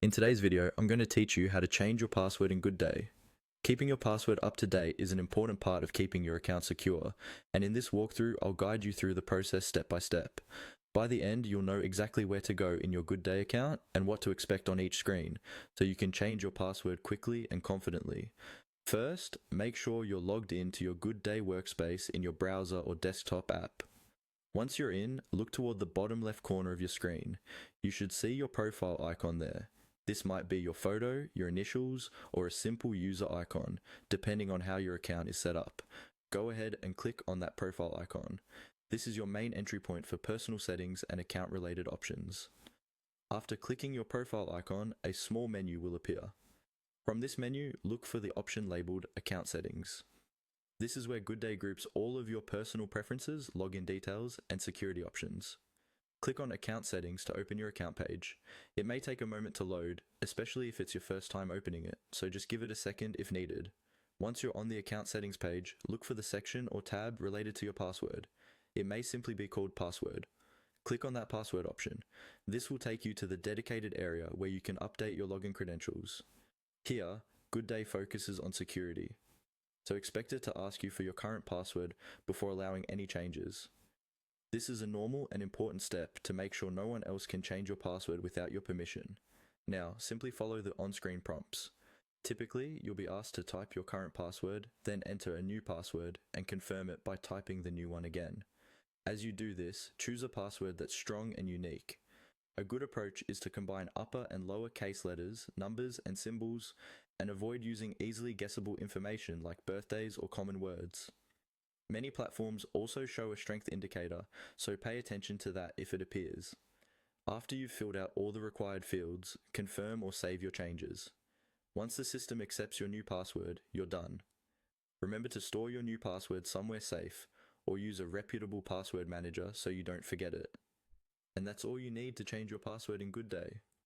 In today's video, I'm going to teach you how to change your password in Goodday. Keeping your password up to date is an important part of keeping your account secure, and in this walkthrough, I'll guide you through the process step by step. By the end, you'll know exactly where to go in your Goodday account and what to expect on each screen, so you can change your password quickly and confidently. First, make sure you're logged in to your Goodday workspace in your browser or desktop app. Once you're in, look toward the bottom left corner of your screen. You should see your profile icon there. This might be your photo, your initials, or a simple user icon, depending on how your account is set up. Go ahead and click on that profile icon. This is your main entry point for personal settings and account-related options. After clicking your profile icon, a small menu will appear. From this menu, look for the option labeled Account Settings. This is where Goodday groups all of your personal preferences, login details, and security options. Click on Account Settings to open your account page. It may take a moment to load, especially if it's your first time opening it, so just give it a second if needed. Once you're on the Account Settings page, look for the section or tab related to your password. It may simply be called Password. Click on that password option. This will take you to the dedicated area where you can update your login credentials. Here, Goodday focuses on security, so expect it to ask you for your current password before allowing any changes. This is a normal and important step to make sure no one else can change your password without your permission. Now, simply follow the on-screen prompts. Typically, you'll be asked to type your current password, then enter a new password and confirm it by typing the new one again. As you do this, choose a password that's strong and unique. A good approach is to combine upper and lower case letters, numbers, and symbols, and avoid using easily guessable information like birthdays or common words. Many platforms also show a strength indicator, so pay attention to that if it appears. After you've filled out all the required fields, confirm or save your changes. Once the system accepts your new password, you're done. Remember to store your new password somewhere safe, or use a reputable password manager so you don't forget it. And that's all you need to change your password in Goodday.